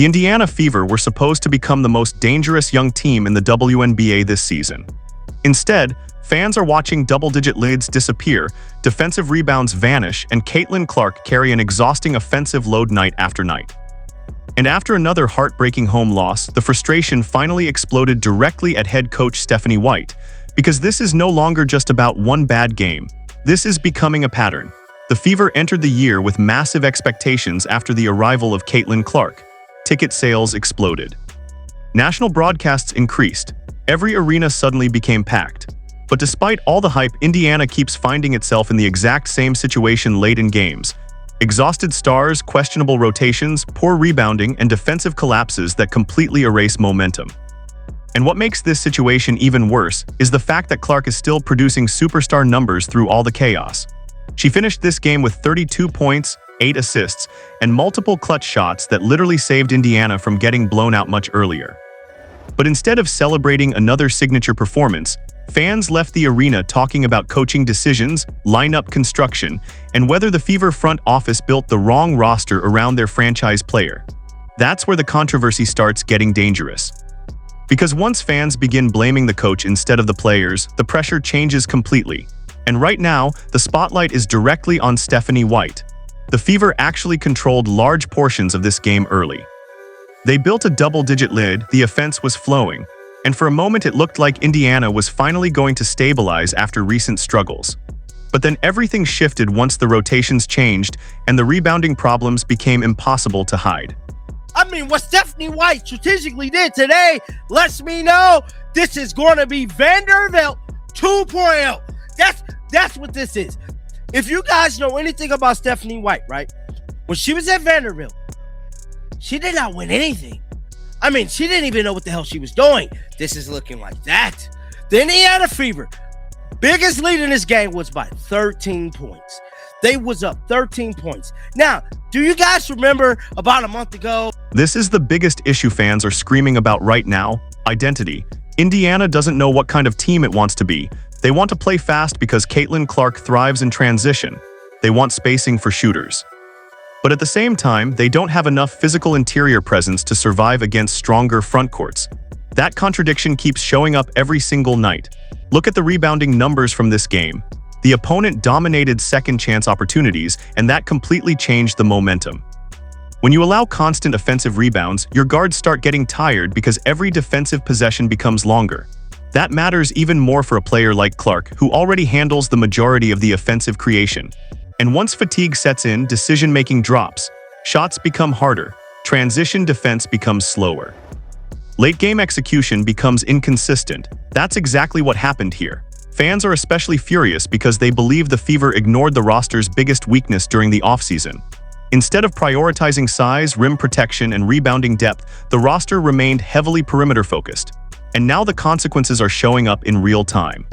The Indiana Fever were supposed to become the most dangerous young team in the WNBA this season. Instead, fans are watching double-digit leads disappear, defensive rebounds vanish, and Caitlin Clark carry an exhausting offensive load night after night. And after another heartbreaking home loss, the frustration finally exploded directly at head coach Stephanie White, because this is no longer just about one bad game. This is becoming a pattern. The Fever entered the year with massive expectations after the arrival of Caitlin Clark. Ticket sales exploded. National broadcasts increased. Every arena suddenly became packed. But despite all the hype, Indiana keeps finding itself in the exact same situation late in games. Exhausted stars, questionable rotations, poor rebounding, and defensive collapses that completely erase momentum. And what makes this situation even worse is the fact that Clark is still producing superstar numbers through all the chaos. She finished this game with 32 points, 8 assists, and multiple clutch shots that literally saved Indiana from getting blown out much earlier. But instead of celebrating another signature performance, fans left the arena talking about coaching decisions, lineup construction, and whether the Fever front office built the wrong roster around their franchise player. That's where the controversy starts getting dangerous. Because once fans begin blaming the coach instead of the players, the pressure changes completely. And right now, the spotlight is directly on Stephanie White. The Fever actually controlled large portions of this game early. They built a double-digit lead, the offense was flowing, and for a moment it looked like Indiana was finally going to stabilize after recent struggles. But then everything shifted once the rotations changed and the rebounding problems became impossible to hide. I mean, what Stephanie White strategically did today lets me know this is going to be Vanderbilt 2.0. That's what this is. If you guys know anything about Stephanie White, right? When she was at Vanderbilt, she did not win anything. I mean, she didn't even know what the hell she was doing. This is looking like that. The Indiana Fever, biggest lead in this game was by 13 points. They was up 13 points. Now, do you guys remember about a month ago? This is the biggest issue fans are screaming about right now: identity. Indiana doesn't know what kind of team it wants to be. They want to play fast because Caitlin Clark thrives in transition. They want spacing for shooters. But at the same time, they don't have enough physical interior presence to survive against stronger front courts. That contradiction keeps showing up every single night. Look at the rebounding numbers from this game. The opponent dominated second-chance opportunities, and that completely changed the momentum. When you allow constant offensive rebounds, your guards start getting tired because every defensive possession becomes longer. That matters even more for a player like Clark, who already handles the majority of the offensive creation. And once fatigue sets in, decision-making drops. Shots become harder. Transition defense becomes slower. Late-game execution becomes inconsistent. That's exactly what happened here. Fans are especially furious because they believe the Fever ignored the roster's biggest weakness during the offseason. Instead of prioritizing size, rim protection, and rebounding depth, the roster remained heavily perimeter-focused. And now the consequences are showing up in real time.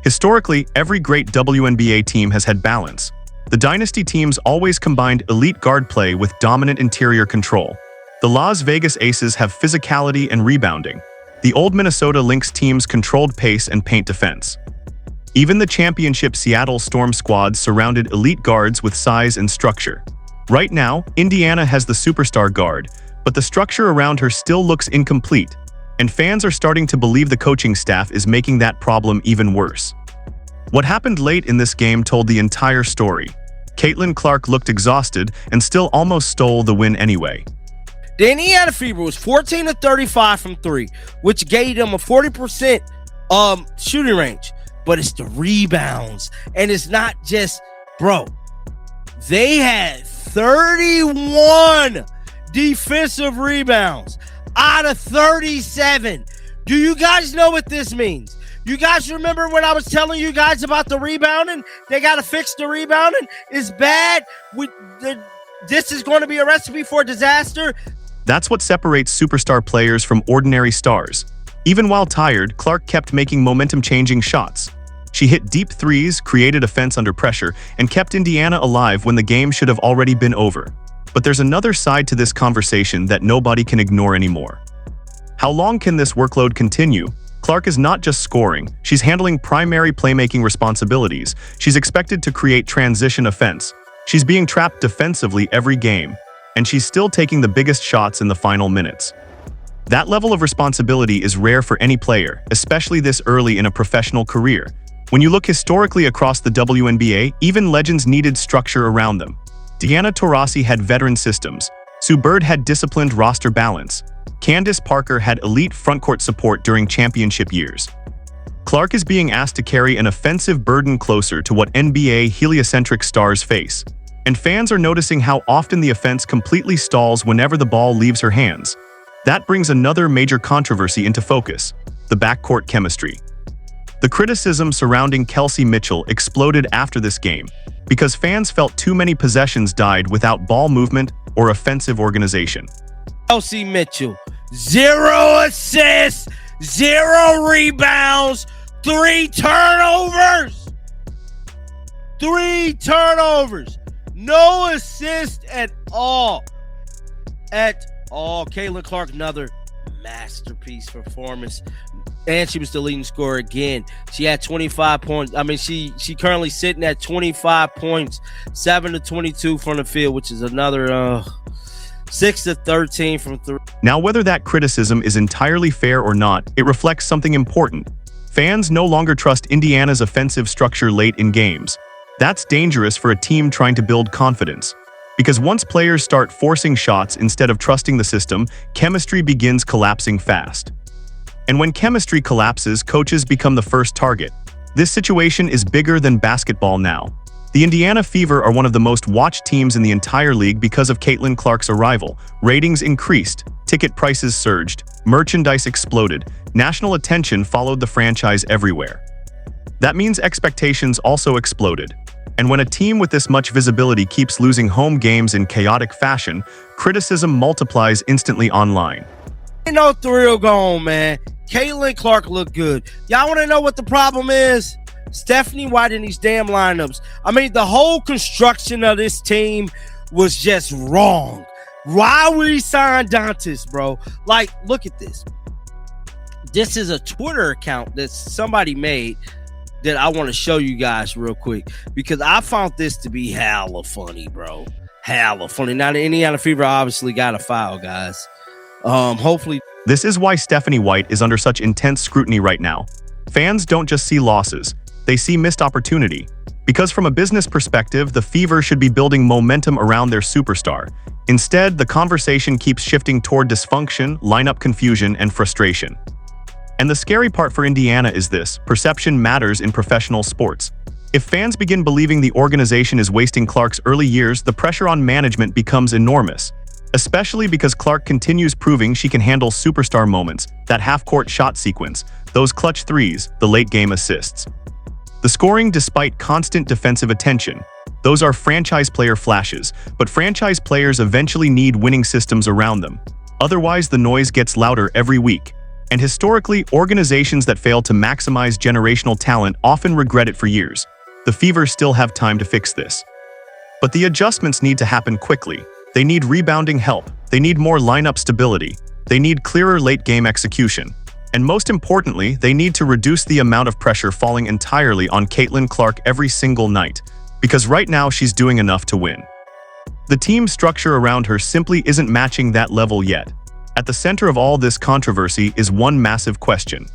Historically, every great WNBA team has had balance. The dynasty teams always combined elite guard play with dominant interior control. The Las Vegas Aces have physicality and rebounding. The old Minnesota Lynx teams controlled pace and paint defense. Even the championship Seattle Storm squads surrounded elite guards with size and structure. Right now, Indiana has the superstar guard, but the structure around her still looks incomplete, and fans are starting to believe the coaching staff is making that problem even worse. What happened late in this game told the entire story. Caitlin Clark looked exhausted and still almost stole the win anyway. The Indiana Fever was 14 of 35 from 3, which gave them a 40% shooting range. But it's the rebounds, and it's not just, bro. They had 31 defensive rebounds out of 37. Do you guys know what this means? You guys remember when I was telling you guys about the rebounding? They got to fix the rebounding. It's bad. This is going to be a recipe for disaster. That's what separates superstar players from ordinary stars. Even while tired, Clark kept making momentum-changing shots. She hit deep threes, created offense under pressure, and kept Indiana alive when the game should have already been over. But there's another side to this conversation that nobody can ignore anymore. How long can this workload continue? Clark is not just scoring, she's handling primary playmaking responsibilities. She's expected to create transition offense. She's being trapped defensively every game. and she's still taking the biggest shots in the final minutes. That level of responsibility is rare for any player, especially this early in a professional career. When you look historically across the WNBA, even legends needed structure around them. Diana Taurasi had veteran systems. Sue Bird had disciplined roster balance. Candace Parker had elite frontcourt support during championship years. Clark is being asked to carry an offensive burden closer to what NBA heliocentric stars face. And fans are noticing how often the offense completely stalls whenever the ball leaves her hands. That brings another major controversy into focus: the backcourt chemistry. The criticism surrounding Kelsey Mitchell exploded after this game because fans felt too many possessions died without ball movement or offensive organization. Kelsey Mitchell, 0 assists, 0 rebounds, 3 turnovers. 3 turnovers. No assist at all. Caitlin Clark, another masterpiece performance. And she was the leading scorer again. She had 25 points. I mean, she currently sitting at 25 points, 7 to 22 from the field, which is another 6 to 13 from 3. Now, whether that criticism is entirely fair or not, it reflects something important. Fans no longer trust Indiana's offensive structure late in games. That's dangerous for a team trying to build confidence. Because once players start forcing shots instead of trusting the system, chemistry begins collapsing fast. And when chemistry collapses, coaches become the first target. This situation is bigger than basketball now. The Indiana Fever are one of the most watched teams in the entire league because of Caitlin Clark's arrival. Ratings increased, ticket prices surged, merchandise exploded, national attention followed the franchise everywhere. That means expectations also exploded. And when a team with this much visibility keeps losing home games in chaotic fashion, criticism multiplies instantly online. Ain't no thrill going, man. Caitlin Clark looked good. Y'all want to know what the problem is? Stephanie White in these damn lineups. I mean, the whole construction of this team was just wrong. Why we signed Dantas, bro? Like, look at this. This is a Twitter account that somebody made that I want to show you guys real quick because I found this to be hella funny, bro. Hella funny. Now, the Indiana Fever obviously got a foul, guys. Hopefully. This is why Stephanie White is under such intense scrutiny right now. Fans don't just see losses, they see missed opportunity. Because from a business perspective, the Fever should be building momentum around their superstar. Instead, the conversation keeps shifting toward dysfunction, lineup confusion, and frustration. And the scary part for Indiana is this: perception matters in professional sports. If fans begin believing the organization is wasting Clark's early years, the pressure on management becomes enormous. Especially because Clark continues proving she can handle superstar moments, that half-court shot sequence, those clutch threes, the late-game assists. The scoring despite constant defensive attention. Those are franchise player flashes, but franchise players eventually need winning systems around them. Otherwise, the noise gets louder every week. And historically, organizations that fail to maximize generational talent often regret it for years. The Fever still have time to fix this. But the adjustments need to happen quickly. They need rebounding help, they need more lineup stability, they need clearer late-game execution. And most importantly, they need to reduce the amount of pressure falling entirely on Caitlin Clark every single night, because right now she's doing enough to win. The team structure around her simply isn't matching that level yet. At the center of all this controversy is one massive question.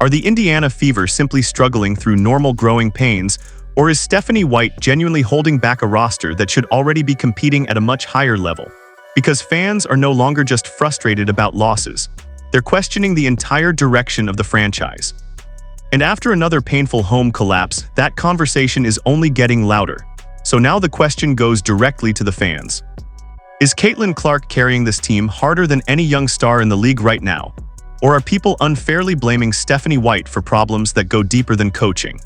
Are the Indiana Fever simply struggling through normal growing pains, or is Stephanie White genuinely holding back a roster that should already be competing at a much higher level? Because fans are no longer just frustrated about losses. They're questioning the entire direction of the franchise. And after another painful home collapse, that conversation is only getting louder. So now the question goes directly to the fans. Is Caitlin Clark carrying this team harder than any young star in the league right now? Or are people unfairly blaming Stephanie White for problems that go deeper than coaching?